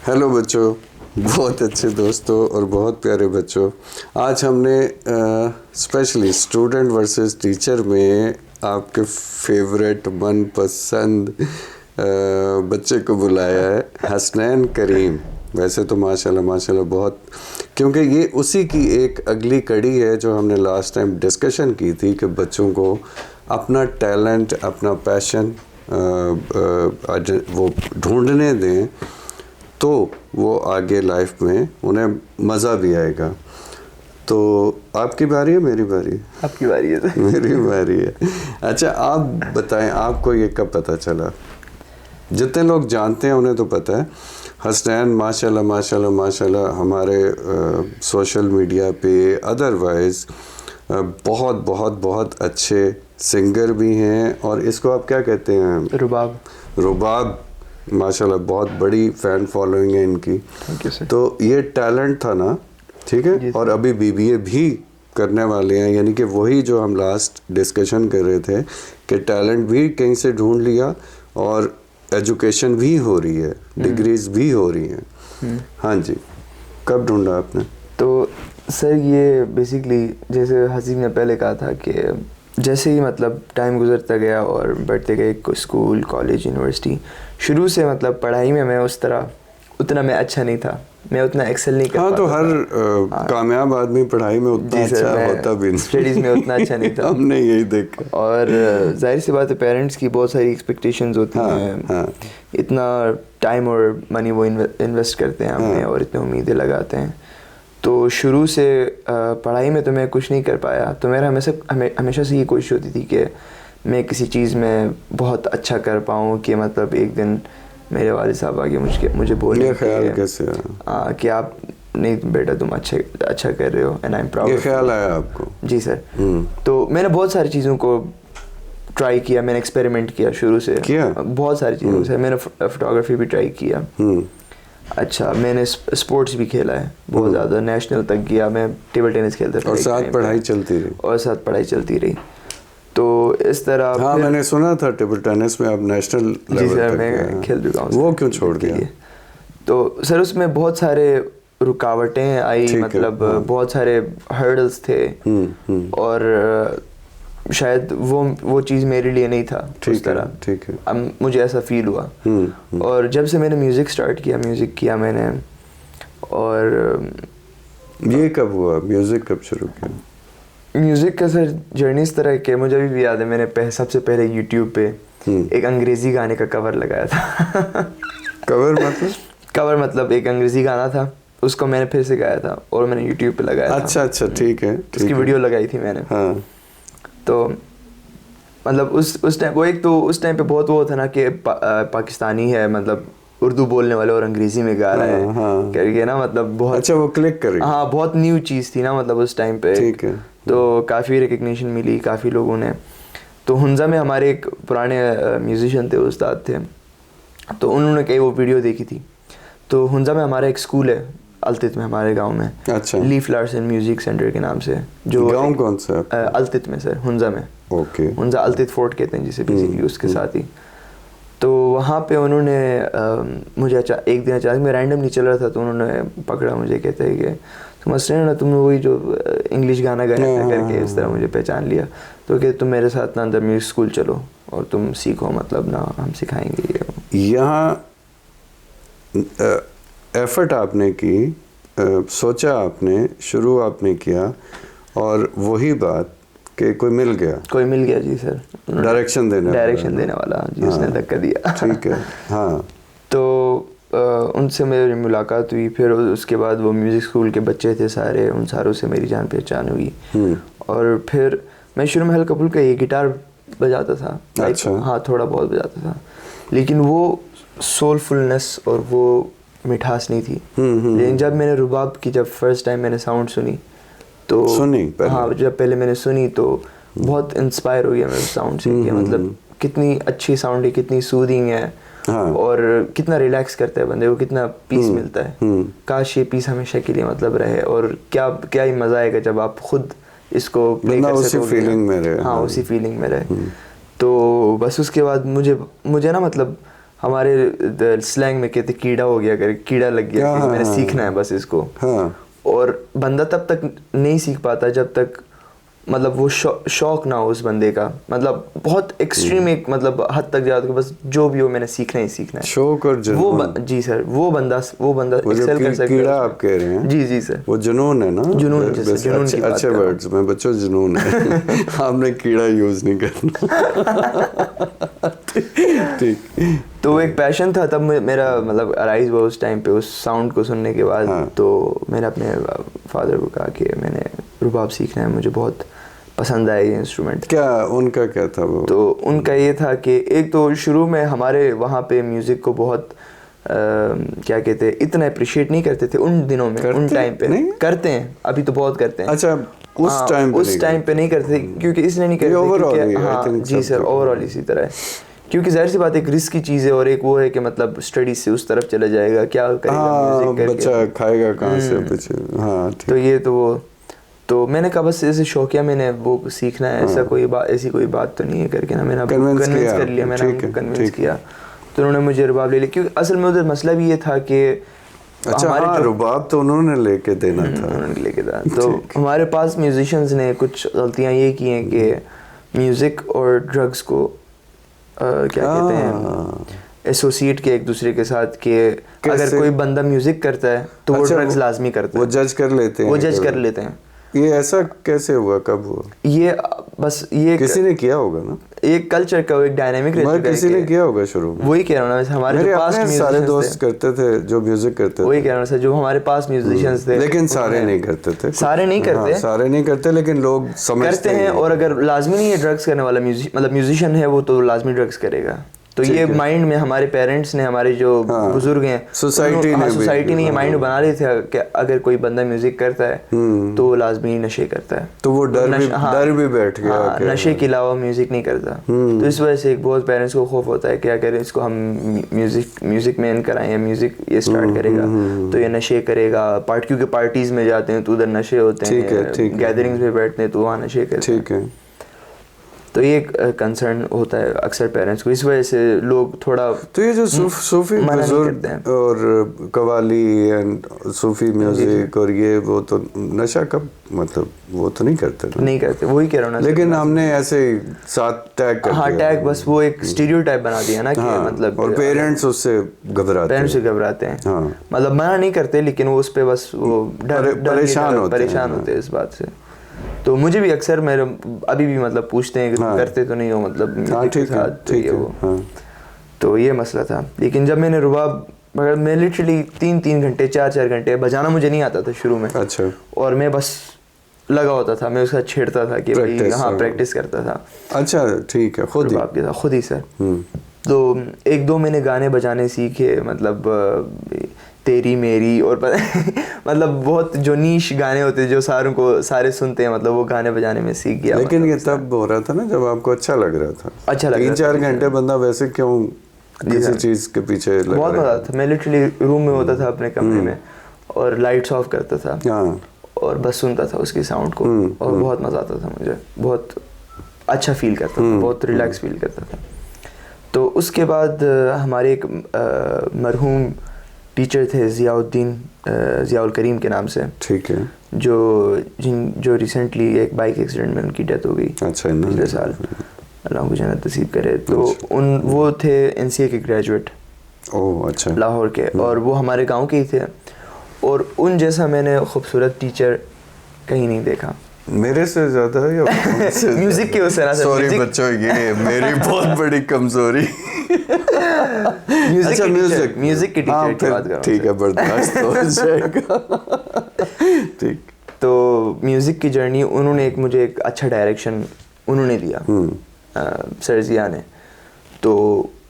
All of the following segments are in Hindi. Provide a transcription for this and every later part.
हेलो बच्चों, बहुत अच्छे दोस्तों और बहुत प्यारे बच्चों। आज हमने स्पेशली स्टूडेंट वर्सेस टीचर में आपके फेवरेट मनपसंद बच्चे को बुलाया है, हसनैन करीम। वैसे तो माशाल्लाह माशाल्लाह बहुत, क्योंकि ये उसी की एक अगली कड़ी है जो हमने लास्ट टाइम डिस्कशन की थी कि बच्चों को अपना टैलेंट, अपना पैशन वो ढूंढने दें तो वो आगे लाइफ में उन्हें मज़ा भी आएगा। तो आपकी बारी है, मेरी बारी? आपकी बारी है। मेरी बारी है। अच्छा, आप बताएं, आपको ये कब पता चला? जितने लोग जानते हैं उन्हें तो पता है, हसनैन माशाल्लाह माशाल्लाह माशाल्लाह हमारे सोशल मीडिया पे अदरवाइज़ बहुत बहुत बहुत अच्छे सिंगर भी हैं। और इसको आप क्या कहते हैं? रुबाब माशाल्लाह बहुत बड़ी फ़ैन फॉलोइंग है इनकी। Thank you sir. तो ये टैलेंट था ना, ठीक है। और अभी बीबीए भी करने वाले हैं, यानी कि वही जो हम लास्ट डिस्कशन कर रहे थे कि टैलेंट भी कहीं से ढूंढ लिया और एजुकेशन भी हो रही है, डिग्रीज भी हो रही हैं। हाँ जी, कब ढूंढा आपने? तो सर ये बेसिकली जैसे हसीब ने पहले कहा था कि जैसे ही मतलब टाइम गुजरता गया और बढ़ते गए स्कूल, कॉलेज, यूनिवर्सिटी, शुरू से मतलब पढ़ाई में मैं उस तरह उतना मैं अच्छा नहीं था, मैं उतना एक्सेल नहीं कर पाता। हाँ, तो हर कामयाब आदमी पढ़ाई में उतना अच्छा होता भी नहीं, स्टडीज़ में उतना अच्छा नहीं था। हमने यही देखा। और जाहिर सी बात है, पेरेंट्स की बहुत सारी एक्सपेक्टेशंस होती हैं। हाँ। इतना टाइम और मनी वो इन्वेस्ट करते हैं हमें और इतनी उम्मीदें लगाते हैं। तो शुरू से पढ़ाई में तो मैं कुछ नहीं कर पाया। तो मेरा हमेशा से ये कोशिश होती थी कि मैं किसी चीज़ में बहुत अच्छा कर पाऊँ, कि मतलब एक दिन मेरे वालिद साहब आगे मुझे बोले ये ख्याल कैसे कि आप नहीं बेटा तुम अच्छा कर रहे हो, एंड आई एम प्राउड। ये ख्याल आया आपको? जी सर। तो मैंने बहुत सारी चीज़ों को ट्राई किया, मैंने एक्सपेरिमेंट किया शुरू से बहुत सारी चीज़ों से। मैंने फोटोग्राफी भी ट्राई किया। अच्छा, मैंने स्पोर्ट्स भी खेला है बहुत ज़्यादा, नेशनल तक गया। मैं टेबल टेनिस खेलता था और साथ पढ़ाई चलती रही। तो इस तरह हाँ, मैंने सुना था टेबल टेनिस में आप नेशनल लेवल तक मैं खेल चुका हूँ। वो क्यों छोड़ दिया? तो सर उसमें बहुत सारे रुकावटें आई, मतलब बहुत सारे हर्डल्स थे और शायद वो चीज़ मेरे लिए नहीं था उस तरह। ठीक है। अब मुझे ऐसा फील हुआ। और जब से मैंने म्यूज़िक स्टार्ट किया, म्यूज़िक किया मैंने। और ये कब हुआ? म्यूज़िक कब शुरू किया? म्यूज़िक का सर जर्नी इस तरह के, मुझे अभी भी याद है, मैंने सबसे पहले यूट्यूब पे एक अंग्रेज़ी गाने का कवर लगाया था। कवर मतलब एक अंग्रेज़ी गाना था, उसको मैंने फिर से गाया था और मैंने यूट्यूब पे लगाया था। अच्छा, ठीक है। उसकी वीडियो लगाई थी मैंने। हाँ। तो मतलब उस टाइम वो एक तो उस टाइम पे बहुत वो था ना कि पाकिस्तानी है, मतलब उर्दू बोलने वाले और अंग्रेज़ी में गा रहा है करके ना, मतलब बहुत अच्छा, वो क्लिक करी। हाँ, बहुत न्यू चीज़ थी ना, मतलब उस टाइम पे। ठीक है। तो काफ़ी रिकग्निशन मिली काफ़ी लोगों ने। तो हुंजा में हमारे एक पुराने म्यूजिशियन थे, उस्ताद थे, तो उन्होंने कई वो वीडियो देखी थी। तो हुंजा में हमारा एक स्कूल है अलतित में, हमारे गांव में। अच्छा। लीफ लार्सन म्यूजिक सेंटर के नाम से। जो गांव कौन सा? अलतित में सर, हुंजा में। ओके। हुंजा अलतित फोर्ट कहते हैं जिसे बेसिकली, उसके साथ ही। तो वहाँ पे उन्होंने मुझे एक दिन अचानक मैं रैंडमली चल रहा था, तो उन्होंने पकड़ा मुझे, कहते हैं कि तुम हसनैन ना, तुमने वही जो इंग्लिश गाना गाया था करके, इस तरह मुझे पहचान लिया। तो कहते तुम मेरे साथ ना अंदर म्यूजिक स्कूल चलो और तुम सीखो, मतलब ना हम सिखाएंगे ये। यहाँ एफर्ट आपने की, सोचा आपने, शुरू आपने किया, और वही बात कि कोई मिल गया। जी सर, डायरेक्शन देने वाला जी। उसने धक्का दिया। ठीक है। हाँ। तो उनसे मेरी मुलाकात हुई। फिर उसके बाद वो म्यूज़िक स्कूल के बच्चे थे सारे, उन सारों से मेरी जान पहचान हुई। और फिर मैं शुरू में हल्का फुल्का ये गिटार बजाता था। अच्छा। हाँ, थोड़ा बहुत बजाता था, लेकिन वो सोलफुलनेस और वो मिठास नहीं थी। लेकिन जब मैंने रुबाब की जब फर्स्ट टाइम मैंने साउंड सुनी, तो हाँ, जब पहले मैंने सुनी तो बहुत इंस्पायर हो गया मैं उस साउंड से, कि मतलब कितनी अच्छी साउंड है, कितनी सूदिंग है। हाँ। और कितना रिलैक्स करता है बंदे को, कितना पीस मिलता है। काश ये पीस हमेशा के लिए मतलब रहे, और क्या ही मज़ा आएगा जब आप खुद इसको प्ले कर सकोगे, उसी फीलिंग में रहे। हाँ, उसी फीलिंग में रहे। तो बस उसके बाद मुझे ना मतलब हमारे स्लैंग में कहते कीड़ा हो गया, कर कीड़ा लग गया कि मैंने सीखना है बस इसको। और बंदा तब तक नहीं सीख पाता जब तक मतलब वो शौक ना हो उस बंदे का, मतलब बहुत एक्सट्रीम एक मतलब हद तक जाता है बस जो भी हो मैंने सीखना ही सीखना है, शौक और जुनून। जी सर, वो बंदा एक्सेल कर सकता है। कीड़ा आप कह रहे हैं? जी जी सर, वो जुनून है ना, जुनून जुनून की बात अच्छे वर्ड्स में बच्चों जुनून है। आपने कीड़ा यूज नहीं करना। ठीक। तो एक पैशन था तब मेरा, मतलब अराइज हुआ उस टाइम पे उस साउंड को सुनने के बाद। तो मैंने अपने फादर को कहा कि मैंने रुबाब सीखना है, मुझे बहुत पसंद आया ये इंस्ट्रूमेंट। क्या उनका क्या था वो? तो उनका ये था कि एक तो शुरू में हमारे वहाँ पे म्यूज़िक को बहुत क्या कहते हैं, इतना अप्रिशिएट नहीं करते थे उन दिनों में, उन टाइम पे। करते हैं अभी तो बहुत करते हैं। अच्छा, उस टाइम पे नहीं करते क्योंकि इसलिए नहीं करते। हाँ जी सर, ओवरऑल इसी तरह है, क्योंकि जाहिर सी बात एक रिस्क की चीज़ है और एक वो है कि मतलब स्टडी से उस तरफ चला जाएगा, क्या करेगा म्यूजिक करके, बच्चा खाएगा कहाँ से बच्चे। हाँ ठीक। तो ये तो वो, तो मैंने कहा बस ऐसे शौकिया मैंने वो सीखना है, ऐसा कोई बात, ऐसी कोई बात तो नहीं है करके ना मैंने कन्विंस कर लिया, मैंने कन्विंस किया। तो उन्होंने मुझे रुबाब ले लिया, क्योंकि असल में उधर मसला भी ये था कि अच्छा रुबाब तो उन्होंने लेके देना था, उन्होंने लेके देना। तो हमारे पास म्यूजिशियंस ने कुछ गलतियाँ ये की हैं कि म्यूज़िक और ड्रग्स को क्या कहते हैं एसोसिएट किया एक दूसरे के साथ, कि अगर कोई बंदा म्यूजिक करता है तो वो ड्रग्स लाजमी करता है, वो जज कर लेते हैं, वो जज कर लेते हैं। ये ऐसा कैसे हुआ, कब हुआ ये? बस ये किसी ने किया होगा ना, एक कल्चर का एक डायनामिक रह चुका है, किसी ने किया होगा शुरू में। वही कह रहा हूँ ना, हमारे जो पास सारे दोस्त करते थे जो म्यूजिक करते थे, वही कह रहा हूँ सर, जो हमारे पास म्यूजिशियंस थे, लेकिन सारे नहीं करते थे, सारे नहीं करते, सारे नहीं करते, लेकिन लोग समझते हैं। और अगर लाजमी नहीं है ड्रग्स करने वाला मतलब म्यूजिशियन है वो तो लाजमी ड्रग्स करेगा। तो ये माइंड में हमारे पेरेंट्स ने, हमारे जो बुजुर्ग हैं, सोसाइटी ने ये माइंड बना रहे थे कि अगर कोई बंदा म्यूजिक करता है तो वो लाजमी नशे करता है, तो वो डर भी बैठ गया, नशे के अलावा म्यूजिक नहीं करता। तो इस वजह से एक बहुत पेरेंट्स को खौफ होता है कि अगर इसको हम म्यूजिक मैन कराएं या म्यूजिक ये स्टार्ट करेगा तो ये नशे करेगा, क्योंकि पार्टीज में जाते हैं तो उधर नशे होते हैं, गैदरिंग्स में बैठते हैं तो वहाँ नशे करते हैं। तो ये कंसर्न होता है अक्सर पेरेंट्स को, इस वजह से लोग थोड़ा। तो ये जो सूफी बुजुर्ग और कवाली एंड सूफी म्यूजिक और ये वो तो नशा कब, मतलब वो तो नहीं करते, वही कह रहा हूँ ना। लेकिन हमने ऐसे साथ टैग कर दिया, टैग बस वो एक स्टीरियोटाइप बना दिया ना कि मतलब, और पेरेंट्स उससे घबराते हैं, मतलब मना नहीं करते लेकिन वो उस पे बस वो परेशान होते हैं इस बात से। तो मुझे भी अक्सर मेरे अभी भी मतलब पूछते हैं कि तुम करते तो नहीं हो, मतलब म्यूजिक के साथ, तो ये वो। तो ये मसला था। लेकिन जब मैंने रुबाब, मगर मैं लिटरली 3-3 घंटे 4-4 घंटे बजाना मुझे नहीं आता था शुरू में। अच्छा। और मैं बस लगा होता था, मैं उसका छेड़ता था कि भाई हाँ प्रैक्टिस करता था। अच्छा ठीक है, खुद ही सर। तो 1-2 महीने गाने बजाने सीखे, मतलब तेरी मेरी और मतलब बहुत जो नीश गाने होते जो सारे सुनते हैं, मतलब वो गाने बजाने में सीख गया। लेकिन ये तब हो रहा था ना जब आपको अच्छा लग रहा था। अच्छा लग रहा था। 3-4 घंटे बंदा वैसे क्यों किसी चीज के पीछे लगा, बहुत मजा आता था। मैं लिटरली रूम में होता था अपने कमरे में और लाइट्स ऑफ करता था और बस सुनता था उसकी साउंड को, और बहुत मजा आता था मुझे, बहुत अच्छा फील करता था, बहुत रिलैक्स फील करता था। तो उसके बाद हमारे एक मरहूम टीचर थे ज़ियाउल करीम के नाम से, ठीक है, जो रिसेंटली एक बाइक एक्सीडेंट में उनकी डेथ हो गई। अच्छा, पिछले साल, अल्लाह को जन्नत नसीब करे। तो वो थे NCA के ग्रेजुएट, अच्छा, लाहौर के, और वो हमारे गांव के ही थे, और उन जैसा मैंने खूबसूरत टीचर कहीं नहीं देखा। मेरे से ज्यादा या म्यूजिक के उससे ना, सॉरी बच्चों, ये मेरी बहुत बड़ी कमजोरी। म्यूजिक की टीचर की बात कर रहा हूं। ठीक है, बर्दाश्त हो जाएगा। ठीक। तो म्यूजिक की जर्नी उन्होंने मुझे एक अच्छा डायरेक्शन उन्होंने दिया, सर जिया ने। तो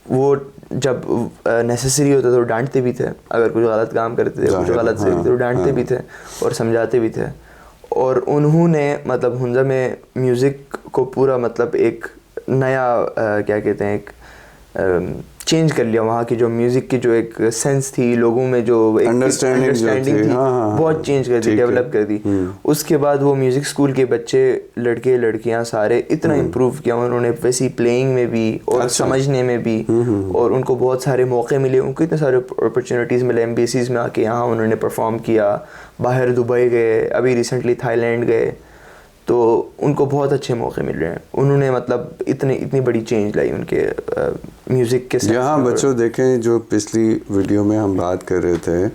वो जब नेसेसरी होता तो डांटते भी थे, अगर कुछ गलत काम करते थे, कुछ गलत से तो डांटते भी थे और समझाते भी थे। और उन्होंने मतलब हुंजा में म्यूज़िक को पूरा मतलब एक नया क्या कहते हैं, एक चेंज कर लिया। वहाँ की जो म्यूज़िक की जो एक सेंस थी, लोगों में जो एक अंडरस्टैंडिंग थी, बहुत चेंज कर दी, डेवलप कर दी। उसके बाद वो म्यूज़िक स्कूल के बच्चे, लड़के लड़कियाँ सारे इतना इम्प्रूव किया उन्होंने, वैसी प्लेइंग में भी और समझने में भी, और उनको बहुत सारे मौके मिले, उनको इतने सारे अपॉर्चुनिटीज़ मिले। एम्बेसीज़ में आके यहाँ उन्होंने परफॉर्म किया, बाहर दुबई गए, अभी रिसेंटली थाईलैंड गए, तो उनको बहुत अच्छे मौके मिल रहे हैं। उन्होंने मतलब इतनी बड़ी चेंज लाई उनके म्यूज़िक के साथ। यहाँ बच्चों देखें, जो पिछली वीडियो में हम बात कर रहे थे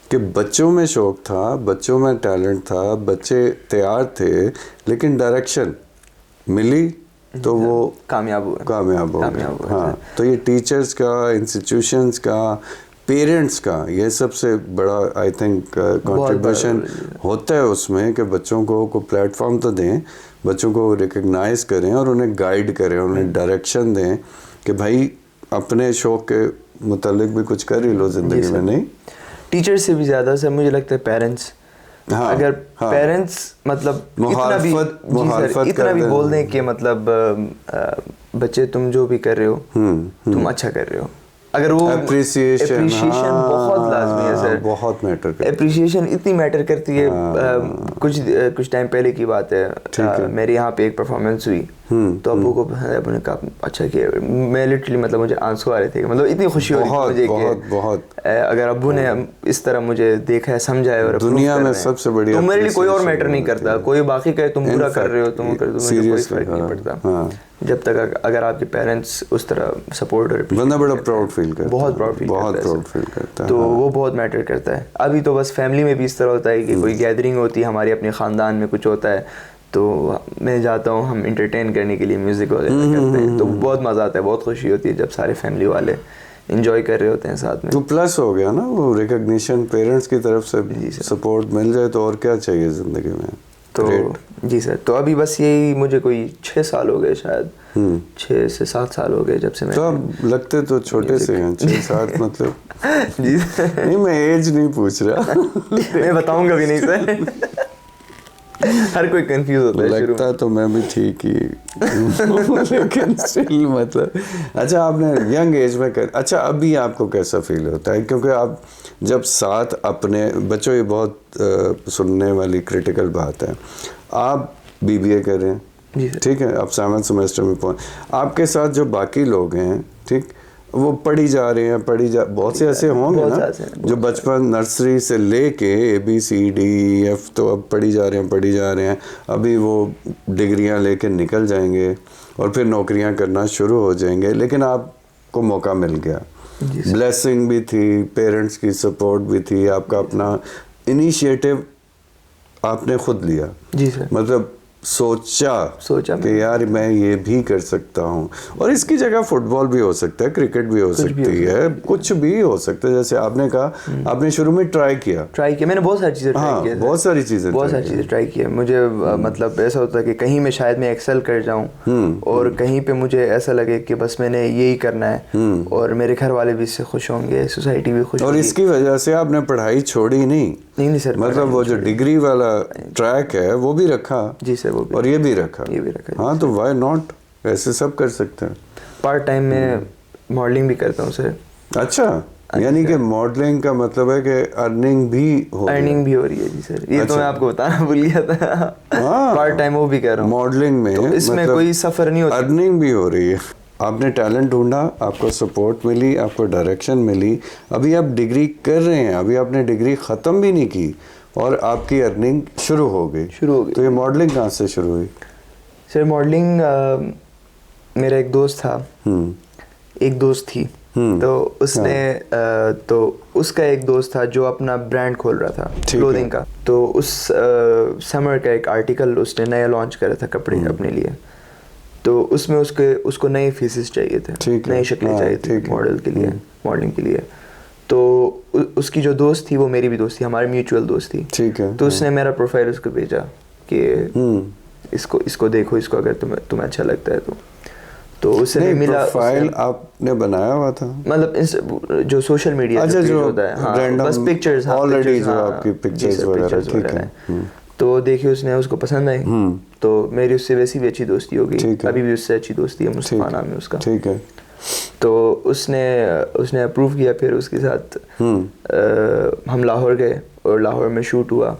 कि बच्चों में शौक था, बच्चों में टैलेंट था, बच्चे तैयार थे, लेकिन डायरेक्शन मिली तो वो कामयाब हुए। हाँ, तो ये टीचर्स का, इंस्टीट्यूशंस का, पेरेंट्स का, ये सबसे बड़ा आई थिंक कंट्रीब्यूशन होता है उसमें कि बच्चों को प्लेटफॉर्म तो दें, बच्चों को रिकग्नाइज करें और उन्हें गाइड करें, उन्हें डायरेक्शन दें कि भाई अपने शौक के मुतालिक भी कुछ कर ही लो ज़िंदगी में। नहीं, टीचर से भी ज़्यादा सर मुझे लगता है पेरेंट्स। हाँ, अगर पेरेंट्स मतलब इतना भी बोल दें कि मतलब बच्चे तुम जो भी कर रहे हो तुम अच्छा कर रहे हो, अगर वो एप्रिसिएशन बहुत लाजमी है सर, बहुत मैटर करती है। एप्रिसिएशन इतनी मैटर करती है। कुछ टाइम पहले की बात है, मेरे यहाँ पे एक परफॉर्मेंस हुई, तो अब्बू ने कहा अच्छा किया। मैं लिटरली मतलब मुझे आंसू आ रहे थे, मतलब इतनी खुशी हो रही थी मुझे कि अगर अब्बू ने इस तरह मुझे देखा है, समझा है, और दुनिया में सबसे बड़ी, तो मेरे लिए कोई और मैटर नहीं करता, कोई बाकी कहे तुम बुरा कर रहे हो, तुम कर दो, मुझे कोई फर्क नहीं पड़ता जब तक अगर आपके पेरेंट्स उस तरह सपोर्ट और बंदा बड़ा प्राउड फील करता है, बहुत प्राउड फील करता है, तो वो बहुत मैटर करता है। अभी तो बस फैमिली में भी इस तरह होता है कि कोई गैदरिंग होती है हमारी, अपने ख़ानदान में कुछ होता है, तो मैं जाता हूँ, हम इंटरटेन करने के लिए म्यूज़िक वगैरह करते हैं, तो बहुत मज़ा आता है, बहुत खुशी होती है जब सारे फैमिली वाले इंजॉय कर रहे होते हैं साथ में। तो प्लस हो गया ना वो रिकग्निशन, पेरेंट्स की तरफ से सपोर्ट मिल जाए तो और क्या चाहिए ज़िंदगी में। तो जी सर, तो अभी बस यही, मुझे कोई 6 साल हो गए शायद, 6 से 7 साल हो गए जब से मैं। तो अब लगते तो छोटे से हैं, 6-7 मतलब जी नहीं, मैं एज नहीं पूछ रहा मैं बताऊंगा भी नहीं सर हर कोई कंफ्यूज होता है, लगता तो मैं भी ठीक ही लेकिन स्टिल मतलब। अच्छा, आपने यंग एज में अच्छा अभी आपको कैसा फील होता है, क्योंकि आप जब साथ अपने बच्चों, ये बहुत सुनने वाली क्रिटिकल बात है, आप बीबीए कर रहे हैं, ठीक है, आप 7वें सेमेस्टर में पहुँच, आपके साथ जो बाकी लोग हैं, ठीक, वो पढ़ी जा रहे हैं, बहुत से ऐसे होंगे ना जो बचपन नर्सरी से लेके ABCDEF तो अब पढ़ी जा रहे हैं, अभी वो डिग्रियां लेके निकल जाएंगे और फिर नौकरियां करना शुरू हो जाएंगे, लेकिन आपको मौका मिल गया, ब्लेसिंग भी थी, पेरेंट्स की सपोर्ट भी थी, आपका अपना इनिशिएटिव आपने खुद लिया। जी सर, मतलब सोचा कि यार मैं ये भी कर सकता हूँ, और इसकी जगह फुटबॉल भी हो सकता है, क्रिकेट भी हो सकती है, कुछ भी हो सकता है। जैसे आपने कहा, आपने शुरू में ट्राई किया, मैंने बहुत सारी चीज़ें ट्राई की, बहुत सारी चीज़ें ट्राई की है। मुझे मतलब ऐसा होता है कि कहीं में शायद मैं एक्सेल कर जाऊँ, और कहीं पे मुझे ऐसा लगे कि बस मैंने यही करना है, और मेरे घर वाले भी इससे खुश होंगे, सोसाइटी भी खुश, और इसकी वजह से आपने पढ़ाई छोड़ी नहीं सर, मतलब वो जो डिग्री वाला ट्रैक है वो भी रखा। जी सर, वो भी, और ये भी रखा। हाँ, तो व्हाई नॉट, ऐसे सब कर सकते हैं। पार्ट टाइम में मॉडलिंग भी करता हूँ सर। अच्छा, यानी कि मॉडलिंग का मतलब है कि अर्निंग भी हो रही है। जी सर, ये तो मैं आपको बताना भूल गया था। पार्ट टाइम वो भी कर रहा हूँ मॉडलिंग में, तो इसमें कोई सफर नहीं होता, अर्निंग भी हो रही है। आपने टैलेंट ढूंढा, आपको सपोर्ट मिली, आपको डायरेक्शन मिली, अभी आप डिग्री कर रहे हैं, अभी आपने डिग्री ख़त्म भी नहीं की और आपकी अर्निंग शुरू हो गई। तो ये मॉडलिंग कहाँ से शुरू हुई? सर मॉडलिंग मेरा एक दोस्त था, एक दोस्त थी, तो उसने तो उसका एक दोस्त था जो अपना ब्रांड खोल रहा था क्लोथिंग का, तो उस समर का एक आर्टिकल उसने नया लॉन्च करा था कपड़े अपने लिए, तो उसमें उसको नए फीसेस चाहिए थे, नई शक्लें चाहिए थी मॉडल के लिए, मॉडलिंग के लिए। तो उसकी जो दोस्त थी वो मेरी भी दोस्त थी, हमारी म्यूचुअल दोस्त थी, ठीक है। तो उसने मेरा प्रोफाइल उसको भेजा कि इसको देखो, इसको अगर तुम्हें अच्छा लगता है तो उससे मिला। प्रोफाइल आपने बनाया हुआ था, मतलब जो सोशल मीडिया जो होता है, हाँ, बस पिक्चर्स ऑलरेडी जो आपकी पिक्चर्स वगैरह, ठीक है। तो देखिए उसने, उसको पसंद आई, तो मेरी उससे वैसी भी अच्छी दोस्ती हो गई, अभी भी उससे अच्छी दोस्ती है, मुस्तफा नाम है उसका, ठीक है। तो उसने अप्रूव किया। फिर उसके साथ हम लाहौर गए और लाहौर में शूट हुआ।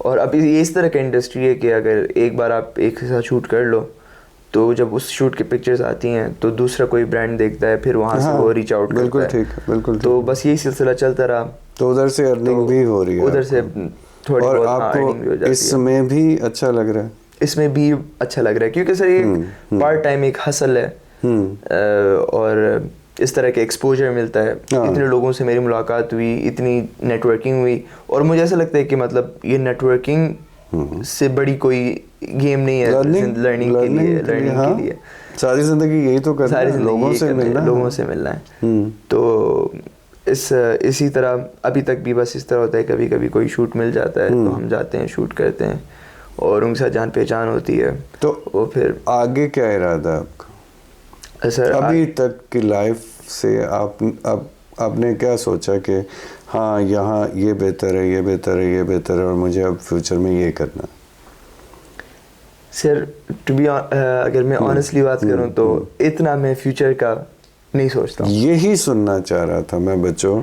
और अभी ये इस तरह का इंडस्ट्री है कि अगर एक बार आप एक के साथ शूट कर लो तो जब उस शूट की पिक्चर्स आती हैं तो दूसरा कोई ब्रांड देखता है, फिर वहाँ से वो रीच आउट करता है। बिल्कुल ठीक, बिल्कुल। तो बस यही सिलसिला चलता रहा, तो उधर से अर्निंग भी हो रही है, उधर से थोड़ी बहुत अर्निंग भी हो जाती है। इसमें भी अच्छा लग रहा है? इसमें भी अच्छा लग रहा है क्योंकि सर एक पार्ट टाइम एक हसल है और इस तरह के एक्सपोजर मिलता है। इतने लोगों से मेरी मुलाकात हुई, इतनी नेटवर्किंग हुई, और मुझे ऐसा लगता है कि मतलब ये नेटवर्किंग से बड़ी कोई गेम नहीं है लर्निंग के लिए। सारी जिंदगी यही तो करना है, लोगों से मिलना है। तो इसी तरह अभी तक भी बस इस तरह होता है, कभी कभी कोई शूट मिल जाता है तो हम जाते हैं, शूट करते हैं और उनके साथ जान पहचान होती है। तो वो फिर आगे क्या इरादा है आपका? सर अभी तक की लाइफ से आपने क्या सोचा कि हाँ यहाँ ये बेहतर है, ये बेहतर है, ये बेहतर है और मुझे अब फ्यूचर में ये करना है? सर अगर मैं ऑनेस्टली बात करूँ तो इतना मैं फ्यूचर का नहीं सोचता हूँ। यही सुनना चाह रहा था मैं बच्चों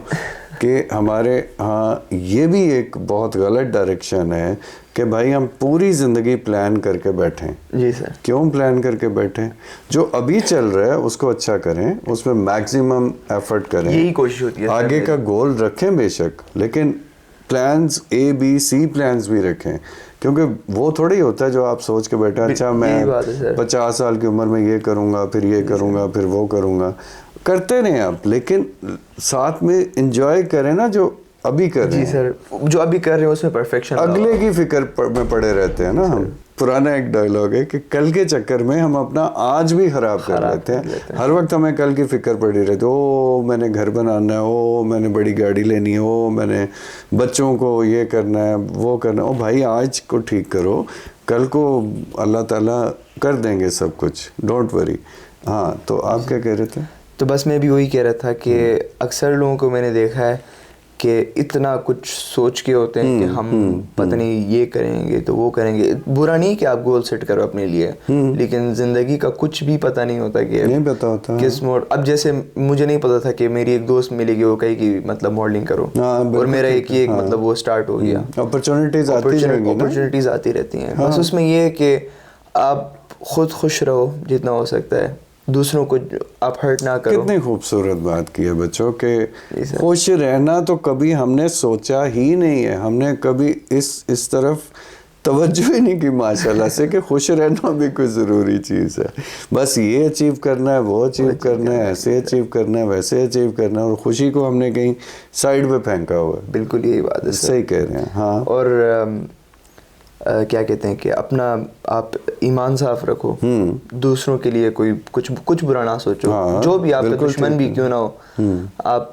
कि हमारे हाँ ये भी एक बहुत गलत डायरेक्शन है कि भाई हम पूरी ज़िंदगी प्लान करके बैठें। जी सर। क्यों प्लान करके बैठें? जो अभी चल रहा है उसको अच्छा करें, उसमें मैक्सिमम एफर्ट करें, यही कोशिश होती है। आगे का गोल रखें बेशक, लेकिन प्लान्स A-B-C प्लान्स भी रखें, क्योंकि वो थोड़ी होता है जो आप सोच के बैठे अच्छा मैं 50 साल की उम्र में ये करूँगा, फिर ये करूँगा, फिर वो करूँगा। करते रहें आप, लेकिन साथ में एंजॉय करें ना जो अभी कर रहे हैं। जी सर, जो अभी कर रहे हैं उसमें परफेक्शन, अगले की फिक्र में पड़े रहते हैं ना हम। पुराना एक डायलॉग है कि कल के चक्कर में हम अपना आज भी खराब कर लेते हैं। हर वक्त हमें कल की फिक्र पड़ी रहती है, ओ मैंने घर बनाना है, ओ मैंने बड़ी गाड़ी लेनी है, ओ मैंने बच्चों को ये करना है, वो करना है। ओ भाई आज को ठीक करो, कल को अल्लाह ताला कर देंगे सब कुछ, डोंट वरी। हाँ, तो आप क्या कह रहे थे? तो बस मैं भी वही कह रहा था कि अक्सर लोगों को मैंने देखा है कि इतना कुछ सोच के होते हैं कि हम पता नहीं ये करेंगे तो वो करेंगे। बुरा नहीं कि आप गोल सेट करो अपने लिए, लेकिन ज़िंदगी का कुछ भी पता नहीं होता कि नहीं पता होता किस मोड। अब जैसे मुझे नहीं पता था कि मेरी एक दोस्त मिलेगी, वो कहेगी मतलब मॉडलिंग करो, और मेरा एक मतलब वो स्टार्ट हो गया। अपॉर्चुनिटीज़ आती रहती हैं। बस उसमें ये है कि आप खुद खुश रहो जितना हो सकता है, दूसरों को आप हर्ट ना करो। कितनी खूबसूरत बात की है बच्चों के खुश रहना तो कभी हमने सोचा ही नहीं है, हमने कभी इस तरफ तवज्जो ही नहीं की माशाल्लाह से कि खुश रहना भी कोई ज़रूरी चीज़ है। बस ये अचीव करना है, वो अचीव करना है, ऐसे अचीव करना है, वैसे अचीव करना है, और खुशी को हमने कहीं साइड पे फेंका हुआ है। बिल्कुल यही बात है, सही कह रहे हैं। हाँ, और क्या कहते हैं कि अपना आप ईमान साफ रखो, दूसरों के लिए कोई कुछ बुरा ना सोचो। हाँ, जो भी आपका दुश्मन भी क्यों ना हो, आप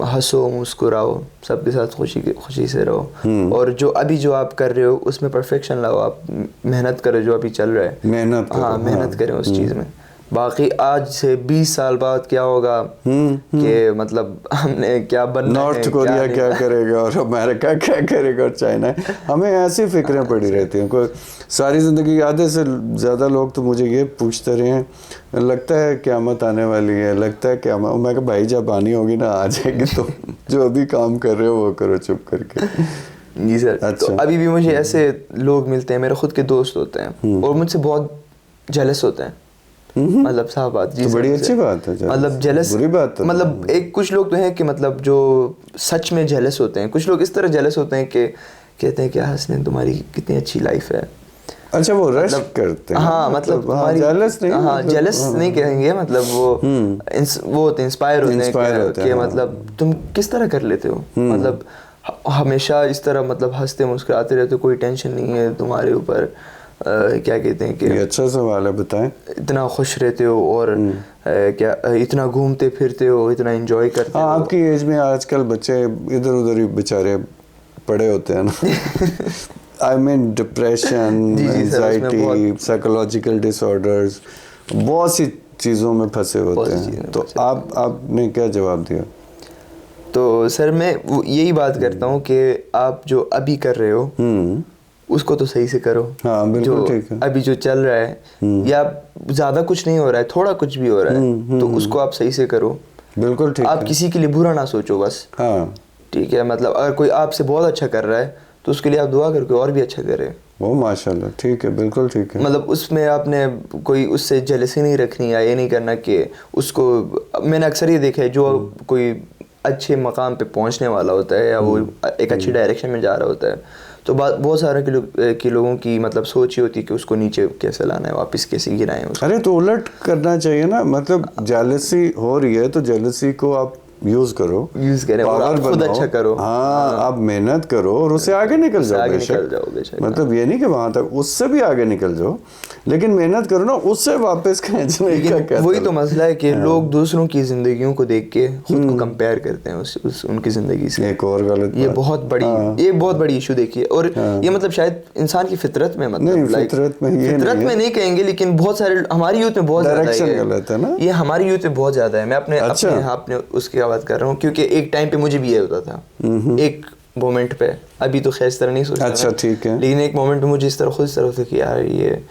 हंसो, मुस्कुराओ, सबके साथ खुशी से रहो, और जो आप कर रहे हो उसमें परफेक्शन लाओ। आप मेहनत करो, जो अभी चल रहा है मेहनत करें उस चीज़ में। बाकी आज से 20 साल बाद क्या होगा कि मतलब हमने क्या बनना है, नॉर्थ कोरिया क्या करेगा और अमेरिका क्या करेगा और चाइना, हमें ऐसी फिक्रें पड़ी रहती हैं। कोई सारी ज़िंदगी, आधे से ज़्यादा लोग तो मुझे ये पूछते रहे हैं, लगता है क़यामत आने वाली है, लगता है क़यामत। मैं कहा भाई जब आनी होगी ना आ जाएगी, तो जो अभी काम कर रहे हो वो करो चुप करके। जी सर। अच्छा। तो अभी भी मुझे ऐसे लोग मिलते हैं, मेरे खुद के दोस्त होते हैं और मुझसे बहुत जेलस होते हैं। मतलब साफ बात। जी, तो बड़ी अच्छी बात है। मतलब जेलस बुरी बात है। मतलब एक कुछ लोग तो हैं कि मतलब जो सच में जेलस होते हैं, कुछ लोग इस तरह जेलस होते हैं कि कहते हैं कि हसनैन तुम्हारी कितनी अच्छी लाइफ है। अच्छा, वो रश करते हैं। हाँ, मतलब तुम्हारी जेलस नहीं, हाँ जेलस नहीं कहेंगे, मतलब वो होते इंस्पायर होते हैं कि मतलब तुम किस तरह कर लेते हो, मतलब हमेशा इस तरह मतलब हंसते मुस्कुराते रहते हो, कोई टेंशन नहीं है तुम्हारे ऊपर। क्या कहते हैं कि ये अच्छा सवाल है, बताएं। इतना खुश रहते हो और क्या इतना घूमते फिरते हो, इतना एंजॉय करते हो। आपकी एज में आजकल बच्चे इधर उधर ही बेचारे पड़े होते हैं ना। I mean depression, anxiety, psychological disorders, बहुत सी चीज़ों में फंसे होते हैं। तो आपने क्या जवाब दिया? तो सर मैं यही बात करता हूँ कि आप जो अभी कर रहे हो उसको तो सही से करो। हाँ, बिल्कुल ठीक है। अभी जो चल रहा है या ज़्यादा कुछ नहीं हो रहा है, थोड़ा कुछ भी हो रहा है तो उसको आप सही से करो। बिल्कुल ठीक है। आप किसी के लिए बुरा ना सोचो बस। हाँ ठीक है, मतलब अगर कोई आपसे बहुत अच्छा कर रहा है तो उसके लिए आप दुआ करके और भी अच्छा करे। वो माशाल्लाह ठीक है, बिल्कुल ठीक है। मतलब उसमें आपने कोई उससे जेलसी नहीं रखनी, या ये नहीं करना कि उसको, मैंने अक्सर ये देखा है जो कोई अच्छे मकाम पे पहुंचने वाला होता है या वो एक अच्छी डायरेक्शन में जा रहा होता है तो बहुत सारे के लोगों की मतलब सोच ही होती है कि उसको नीचे कैसे लाना है, वापस कैसे गिराएं उसको। अरे तो उलट करना चाहिए ना, मतलब जेलसी हो रही है तो जेलसी को आप यूज करें और आप खुद अच्छा करो। हाँ, आप मेहनत करो और उससे आगे निकल जाओ बेशक। मतलब ये नहीं कि वहां तक, उससे भी आगे निकल जाओ, लेकिन मेहनत करो ना, उससे वापस खींचने का क्या। वही तो मसला है कि लोग दूसरों की जिंदगियों को देख के खुद को कंपेयर करते हैं उनकी जिंदगी से। एक और गलत ये बहुत बड़ी इशू देखिए। और ये मतलब शायद इंसान की फितरत में, मतलब फितरत में नहीं कहेंगे, लेकिन बहुत सारे हमारी यूथ में बहुत गलत है ना, ये हमारी यूथ में बहुत ज्यादा है। मैं अपने उसकी बात कर रहा हूँ, क्योंकि एक टाइम पे मुझे भी ये होता था, एक मोमेंट पे, अभी तो खैर इस तरह नहीं सोचता। अच्छा ठीक है। लेकिन एक मोमेंट पे मुझे इस तरह होता कि यार ये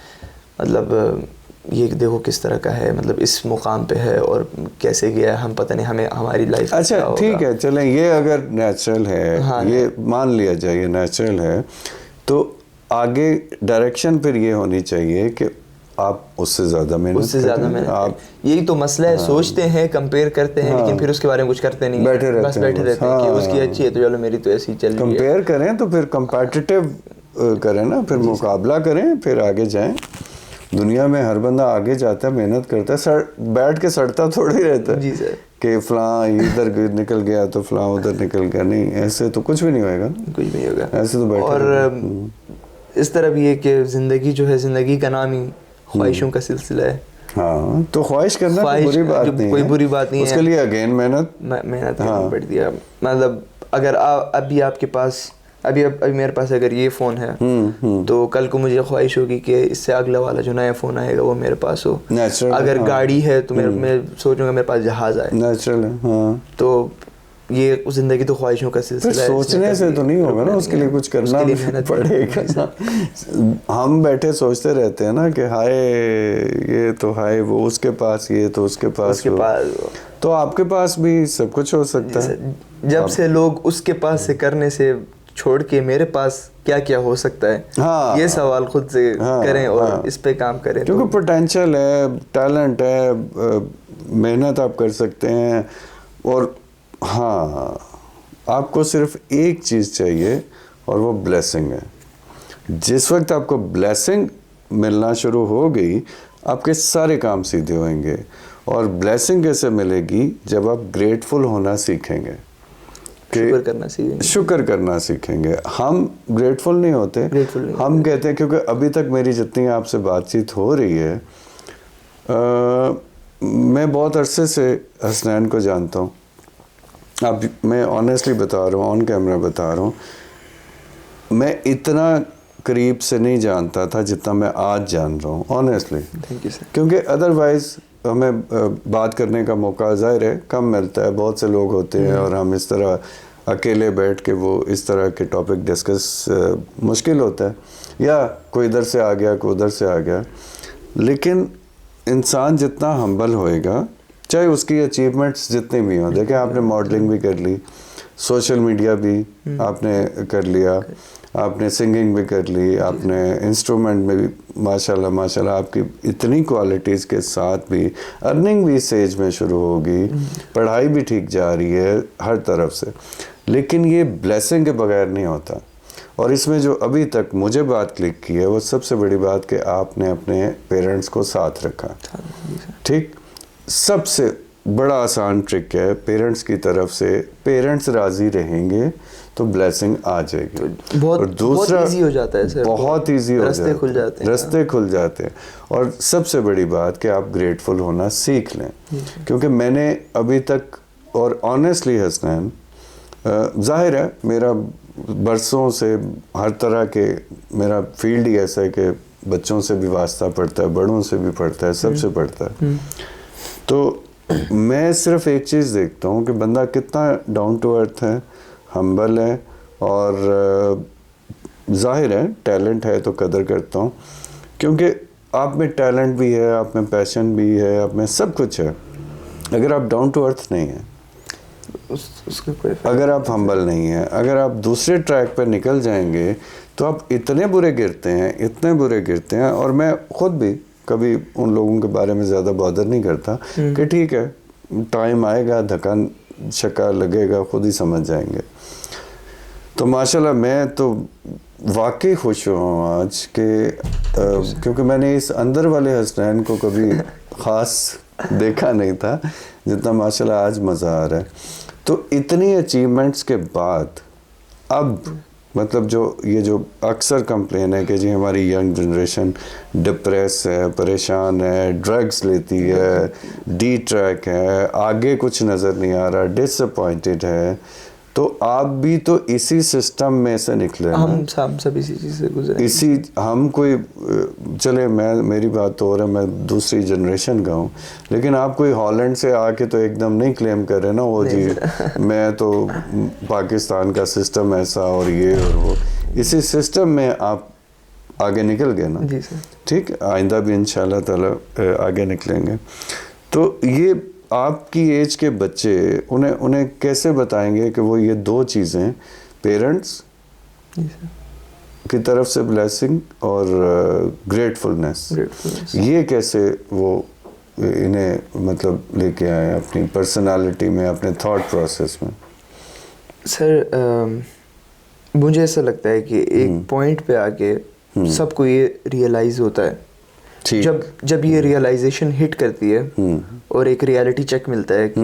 मतलब ये देखो किस तरह का है, मतलब इस मुकाम पे है और कैसे गया हम पता नहीं, हमें हमारी लाइफ। अच्छा ठीक है, चलें, ये अगर नेचुरल है, हाँ, ये मान लिया जाए ये नेचुरल है, तो आगे डायरेक्शन फिर ये होनी चाहिए कि आप उससे ज़्यादा मेहनत आप, यही तो मसला है। हाँ, सोचते हैं, कंपेयर करते हैं, हाँ, लेकिन फिर उसके बारे में कुछ करते नहीं, बैठे रहते हैं हाँ, कि उसकी अच्छी है तो चलो मेरी तो ऐसी चल रही है। कंपेयर करें तो फिर कंपेटिटिव करें ना, फिर मुकाबला करें, फिर आगे जाएं। दुनिया में हर बंदा आगे जाता है, मेहनत करता है, बैठ के सड़ता थोड़ी रहता है जी सर कि फलां इधर निकल गया तो फलां उधर निकल गया। नहीं, ऐसे तो कुछ भी नहीं होएगा, कुछ भी नहीं होगा, ऐसे तो बैठे। और इस तरह भी है कि ज़िंदगी जो है, ज़िंदगी का नाम ही ख्वाहिशों का सिलसिला है। हाँ, तो ख्वाहिश करना कोई बुरी बात नहीं है, कोई बुरी बात नहीं है, उसके लिए अगेन मेहनत करनी पड़ती है। मतलब अगर अभी आपके पास अभी मेरे पास अगर ये फ़ोन है तो कल को मुझे ख्वाहिश होगी कि इससे अगला वाला जो नया फ़ोन आएगा वो मेरे पास हो। अगर गाड़ी है तो मैं सोचूंगा मेरे पास जहाज़ आए। नेचुरल है हाँ। तो ये ज़िंदगी तो ख्वाहिशों का सिलसिला है, सोचने से तो नहीं होगा ना, उसके लिए कुछ करना पड़ेगा ना। हम बैठे सोचते रहते हैं ना कि हाय ये तो हाय वो उसके पास, ये तो उसके पास, तो आपके पास भी सब कुछ हो सकता है। जब से लोग उसके पास से करने से छोड़ के मेरे पास क्या क्या हो सकता है, हाँ, ये सवाल खुद से करें और इस पे काम करें, क्योंकि पोटेंशियल है, टैलेंट है, मेहनत आप कर सकते हैं। और हाँ, आपको सिर्फ एक चीज़ चाहिए और वो ब्लेसिंग है। जिस वक्त आपको ब्लेसिंग मिलना शुरू हो गई, आपके सारे काम सीधे होंगे। और ब्लेसिंग कैसे मिलेगी? जब आप ग्रेटफुल होना सीखेंगे, शुक्र करना सीखेंगे। हम ग्रेटफुल नहीं होते, हम कहते हैं, क्योंकि अभी तक मेरी जितनी आपसे बातचीत हो रही है, मैं बहुत अरसे से हसनैन को जानता हूँ। अब मैं ऑनेस्टली बता रहा हूँ, ऑन कैमरा बता रहा हूँ, मैं इतना करीब से नहीं जानता था जितना मैं आज जान रहा हूँ, ऑनेस्टली। Thank you sir. क्योंकि अदरवाइज़ हमें बात करने का मौका ज़ाहिर है कम मिलता है, बहुत से लोग होते हैं और हम इस तरह अकेले बैठ के वो इस तरह के टॉपिक डिस्कस मुश्किल होता है, या कोई इधर से आ गया कोई उधर से आ गया। लेकिन इंसान जितना हम्बल होएगा, चाहे उसकी अचीवमेंट्स जितनी भी हों, देखिए आपने मॉडलिंग भी कर ली, सोशल मीडिया भी आपने कर लिया, आपने सिंगिंग भी कर ली, आपने इंस्ट्रूमेंट में भी माशाल्लाह आपकी इतनी क्वालिटीज़ के साथ भी अर्निंग भी इस एज में शुरू होगी, पढ़ाई भी ठीक जा रही है हर तरफ से। लेकिन ये ब्लेसिंग के बगैर नहीं होता। और इसमें जो अभी तक मुझे बात क्लिक की है वो सबसे बड़ी बात कि आपने अपने पेरेंट्स को साथ रखा। ठीक, सबसे बड़ा आसान ट्रिक है पेरेंट्स की तरफ से, पेरेंट्स राज़ी रहेंगे तो ब्लेसिंग आ जाएगी। और दूसरा बहुत इजी हो जाता है सर, बहुत इजी हो जाता है, रास्ते खुल जाते हैं। और सबसे बड़ी बात कि आप ग्रेटफुल होना सीख लें, क्योंकि मैंने अभी तक, और ऑनेस्टली हसनैन, जाहिर है मेरा बरसों से हर तरह के, मेरा फील्ड ही ऐसा है कि बच्चों से भी वास्ता पड़ता है, बड़ों से भी पड़ता है, सबसे पड़ता है। तो मैं सिर्फ एक चीज़ देखता हूँ कि बंदा कितना डाउन टू अर्थ है, हम्बल है, और जाहिर है टैलेंट है तो कदर करता हूँ, क्योंकि आप में टैलेंट भी है, आप में पैशन भी है, आप में सब कुछ है। अगर आप डाउन टू अर्थ नहीं है, उसका कोई अगर आप हम्बल नहीं है, अगर आप दूसरे ट्रैक पर निकल जाएंगे तो आप इतने बुरे गिरते हैं, इतने बुरे गिरते हैं। और मैं खुद भी कभी उन लोगों के बारे में ज़्यादा बॉदर नहीं करता कि ठीक है, टाइम आएगा, धक्का शक्का लगेगा, खुद ही समझ जाएंगे। तो माशाल्लाह मैं तो वाकई खुश हूँ आज के, क्योंकि मैंने इस अंदर वाले हसनैन को कभी ख़ास देखा नहीं था जितना माशाल्लाह आज मज़ा आ रहा है। तो इतनी अचीवमेंट्स के बाद अब मतलब जो अक्सर कंप्लेन है कि जी हमारी यंग जनरेशन डिप्रेस है, परेशान है, ड्रग्स लेती है, डी ट्रैक है, आगे कुछ नज़र नहीं आ रहा, डिसअपॉइंटेड है, तो आप भी तो इसी सिस्टम में से निकले हैं। हम सब इसी चीज़ से गुजरे। इसी हम कोई चले, मेरी बात तो हो रहा है, मैं दूसरी जनरेशन का हूँ, लेकिन आप कोई हॉलैंड से आके तो एकदम नहीं क्लेम कर रहे ना, वो जी मैं तो पाकिस्तान का सिस्टम ऐसा और ये और वो, इसी सिस्टम में आप आगे निकल गए ना। जी सर। ठीक, आइंदा भी इंशाल्लाह ताला आगे निकलेंगे। तो ये आपकी एज के बच्चे, उन्हें कैसे बताएंगे कि वो ये दो चीज़ें, पेरेंट्स की तरफ से ब्लेसिंग और ग्रेटफुलनेस, ये कैसे वो इन्हें मतलब लेके आए अपनी पर्सनालिटी में, अपने थॉट प्रोसेस में? सर मुझे ऐसा लगता है कि एक पॉइंट पे आके सबको ये रियलाइज़ होता है, जब ये रियलाइजेशन हिट करती है और एक रियलिटी चेक मिलता है कि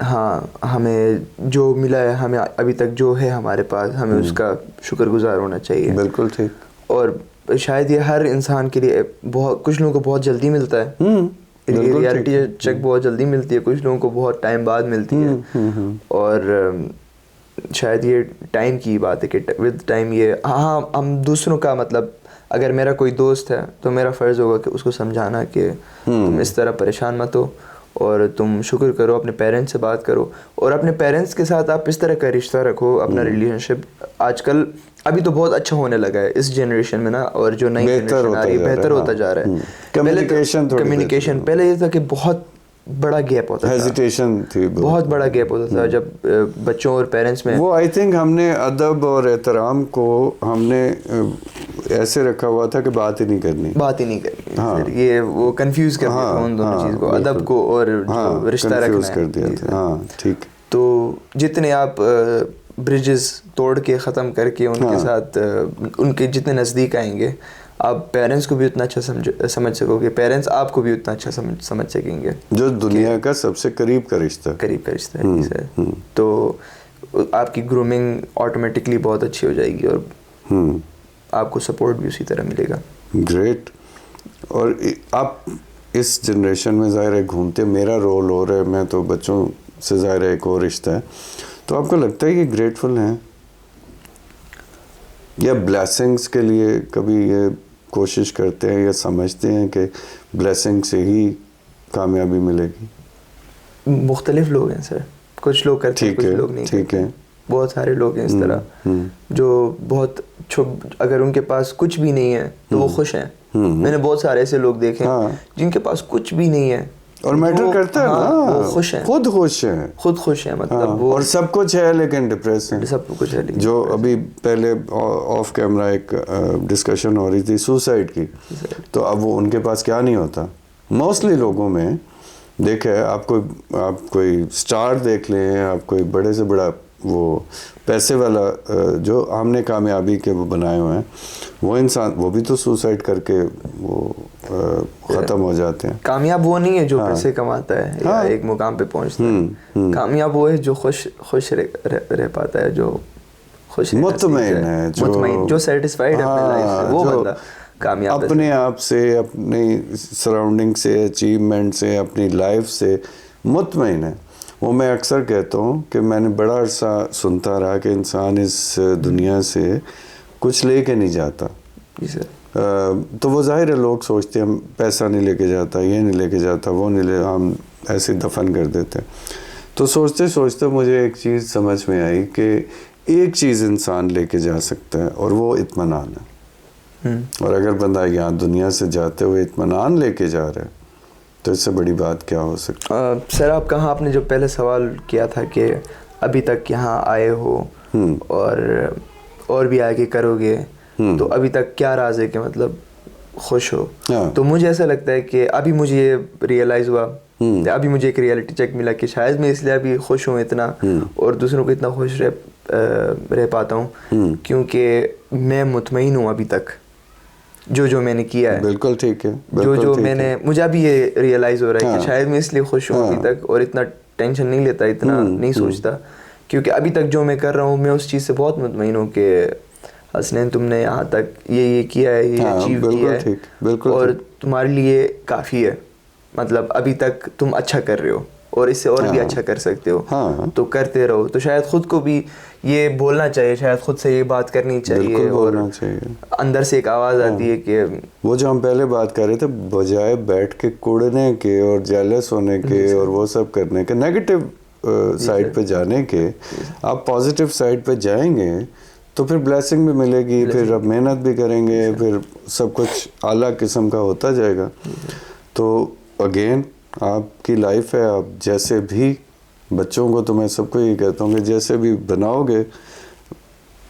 हाँ, हमें जो मिला है, हमें अभी तक जो है हमारे पास, हमें उसका शुक्रगुजार होना चाहिए। बिल्कुल ठीक। और शायद ये हर इंसान के लिए बहुत, कुछ लोगों को बहुत जल्दी मिलता है, रियलिटी चेक बहुत जल्दी मिलती है, कुछ लोगों को बहुत टाइम बाद मिलती है। और शायद ये टाइम की बात है कि विद टाइम ये, हाँ, हम दूसरों का मतलब, अगर मेरा कोई दोस्त है तो मेरा फ़र्ज़ होगा कि उसको समझाना कि तुम इस तरह परेशान मत हो और तुम शुक्र करो, अपने पेरेंट्स से बात करो और अपने पेरेंट्स के साथ आप इस तरह का रिश्ता रखो, अपना रिलेशनशिप आजकल अभी तो बहुत अच्छा होने लगा है इस जनरेशन में ना, और जो नई जनरेशन आ रही है बेहतर होता जा रहा है। कम्युनिकेशन पहले ये था कि बहुत बड़ा गैप होता था, हेजिटेशन थी, बहुत बड़ा गैप होता था जब बच्चों और पेरेंट्स में। वो आई थिंक हमने अदब और एहतराम को हमने ऐसे रखा हुआ था कि बात ही नहीं करनी। हाँ। ये वो कंफ्यूज कर दिया था उन दोनों चीज़ को, अदब को और जो रिश्ता रखना है, कर दिया था। हाँ ठीक। तो जितने आप ब्रिजेस तोड़ के ख़त्म करके उनके साथ उनके जितने नज़दीक आएंगे, आप पेरेंट्स को भी उतना अच्छा समझ सकोगे, पेरेंट्स आपको भी उतना अच्छा समझ सकेंगे। जो दुनिया का सबसे करीब का रिश्ता है सर। तो आपकी ग्रूमिंग ऑटोमेटिकली बहुत अच्छी हो जाएगी और आपको सपोर्ट भी उसी तरह मिलेगा। ग्रेट। और आप इस जनरेशन में ज़ाहिर है घूमते, मेरा रोल हो रहा है, मैं तो बच्चों से ज़ाहिर है एक और रिश्ता है, तो आपको लगता है कि ग्रेटफुल हैं या ब्लेसिंग्स के लिए कभी ये कोशिश करते हैं या समझते हैं कि ब्लेसिंग से ही कामयाबी मिलेगी? मुख्तलिफ लोग हैं सर, कुछ लोग करते हैं, कुछ लोग नहीं करते हैं। बहुत सारे लोग हैं इस तरह जो बहुत अगर उनके पास कुछ भी नहीं है तो वो खुश हैं। मैंने बहुत सारे ऐसे लोग देखे हैं जिनके पास कुछ भी नहीं है और मैटर करता है ना, वो खुश हैं, खुद खुश हैं मतलब वो, और सब कुछ है लेकिन डिप्रेस है, सब कुछ है लेकिन जो अभी पहले ऑफ कैमरा एक डिस्कशन हो रही थी सुसाइड की, तो अब वो उनके पास क्या नहीं होता। मोस्टली लोगों में देखे, आप कोई स्टार देख लें, आप कोई बड़े से बड़ा वो पैसे वाला जो हमने कामयाबी के वो बनाए हुए हैं, वो इंसान वो भी तो सुसाइड करके वो ख़त्म हो जाते हैं। कामयाब वो नहीं है जो पैसे कमाता है या एक मुकाम पे पहुंचता है, कामयाब वो है जो खुश रह पाता है, जो खुश मुतमईन है, जो सेटिस्फाइड है अपनी लाइफ से, वो बंदा कामयाब है। अपने आप से, अपनी सराउंडिंग से, अचीवमेंट से, अपनी लाइफ से मुतमईन है। वो मैं अक्सर कहता हूँ कि मैंने बड़ा अरसा सुनता रहा कि इंसान इस दुनिया से कुछ लेके नहीं जाता। जी सर। तो वो जाहिर है लोग सोचते हैं हम पैसा नहीं लेके जाता, ये नहीं लेके जाता, वो नहीं ले, हम ऐसे दफन कर देते हैं। तो सोचते सोचते मुझे एक चीज़ समझ में आई कि एक चीज़ इंसान लेके जा सकता है और वो इत्मीनान है। और अगर बंदा यहाँ दुनिया से जाते हुए इत्मीनान लेके जा रहा है तो इससे बड़ी बात क्या हो सकती है? सर आप कहाँ, आपने जो पहले सवाल किया था कि अभी तक यहाँ आए हो और भी आगे करोगे, तो अभी तक क्या राज है कि मतलब खुश हो? तो मुझे ऐसा लगता है कि अभी मुझे ये रियलाइज़ हुआ, अभी मुझे एक रियलिटी चेक मिला कि शायद मैं इसलिए अभी खुश हूँ इतना और दूसरों को इतना खुश रह पाता हूँ क्योंकि मैं मुतमईन हूँ अभी तक जो मैंने किया है। बिल्कुल ठीक है। जो मैंने, मुझे अभी ये रियलाइज़ हो रहा है कि शायद मैं इसलिए खुश हूँ अभी तक और इतना टेंशन नहीं लेता, इतना नहीं सोचता, क्योंकि अभी तक जो मैं कर रहा हूँ मैं उस चीज़ से बहुत मुतमईन हूँ कि हसनैन तुमने यहाँ तक ये किया है, ये अचीव किया है और तुम्हारे लिए काफ़ी है। मतलब अभी तक तुम अच्छा कर रहे हो और इससे और भी अच्छा कर सकते हो, तो करते रहो। तो शायद खुद को भी ये बोलना चाहिए, शायद खुद से ये बात करनी चाहिए और अंदर से एक आवाज़ आती है कि वो जो हम पहले बात कर रहे थे, बजाय बैठ के कुड़ने के और जेलस होने के और वो सब करने के, नेगेटिव साइड पे जाने के, आप पॉजिटिव साइड पे जाएंगे तो फिर ब्लेसिंग भी मिलेगी, फिर आप मेहनत भी करेंगे, फिर सब कुछ आला किस्म का होता जाएगा। तो अगेन आपकी लाइफ है, आप जैसे भी बच्चों को, तो मैं सबको ये कहता हूँ कि जैसे भी बनाओगे,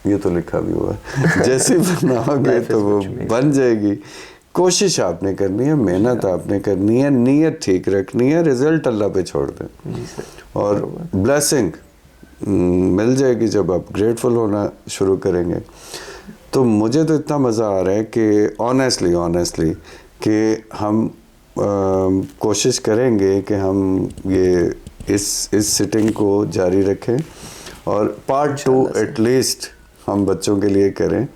ये तो लिखा भी हुआ है, जैसे बनाओगे तो वो बन जाएगी। कोशिश आपने करनी है, मेहनत आपने करनी है, नीयत ठीक रखनी है, रिजल्ट अल्लाह पे छोड़ दें और ब्लेसिंग मिल जाएगी जब आप ग्रेटफुल होना शुरू करेंगे। तो मुझे तो इतना मज़ा आ रहा है कि ऑनेस्टली कि हम कोशिश करेंगे कि हम ये इस सिटिंग को जारी रखें और पार्ट 2 एटलीस्ट हम बच्चों के लिए करें,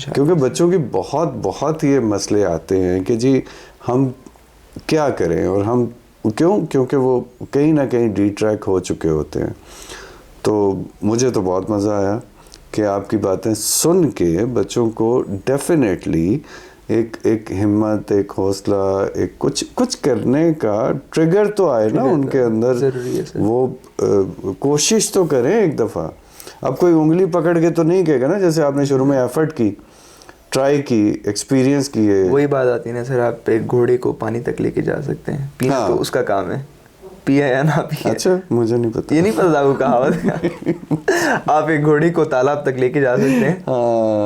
क्योंकि बच्चों की बहुत ये मसले आते हैं कि जी हम क्या करें और हम क्योंकि वो कहीं ना कहीं डिट्रैक हो चुके होते हैं। तो मुझे तो बहुत मज़ा आया कि आपकी बातें सुन के बच्चों को डेफिनेटली एक हिम्मत, एक हौसला, एक कुछ करने का ट्रिगर तो आए ना उनके अंदर। वो कोशिश तो करें एक दफ़ा। अब कोई उंगली पकड़ के तो नहीं कहेगा ना, जैसे आपने शुरू में एफर्ट की, ट्राई की, एक्सपीरियंस किए। वही बात आती है ना सर, आप एक घोड़े को पानी तक लेके जा सकते हैं, पीना तो उसका काम है, पिया या ना पिया। अच्छा, मुझे नहीं पता, ये नहीं पता आपको कहावत। आप एक घोड़ी को तालाब तक लेके जा सकते हैं,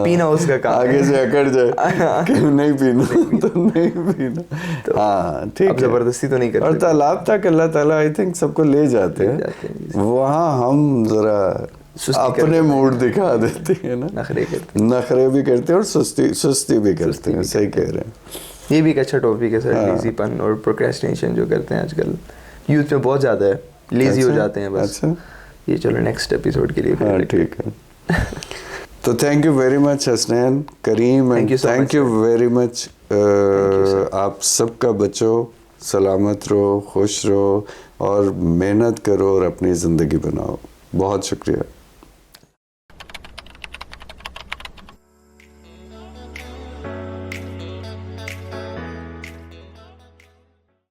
पीना उसका काम है। आगे से अकड़ जाए कि नहीं पीना तो नहीं पीना, तो हाँ ठीक है, जबरदस्ती तो नहीं करते। और तालाब तक अल्लाह ताला आई थिंक सबको ले जाते हैं, वहाँ हम जरा अपने मूड दिखा देते हैं ना, नखरे भी करते हैं और सुस्ती भी करते हैं। सही कह रहे हैं। ये भी एक अच्छा टॉपिक है सर, लेजीपन और प्रोक्रेस्टिनेशन जो करते हैं आजकल यूथ में बहुत ज़्यादा है, लेजी हो जाते हैं बस। अच्छा, ये चलो नेक्स्ट एपिसोड के लिए। हाँ ठीक है। तो thank you very much Hasnain, Karim, and thank you very much. आप सबका बच्चों, सलामत रहो, खुश रहो और मेहनत करो और अपनी ज़िंदगी बनाओ। बहुत शुक्रिया।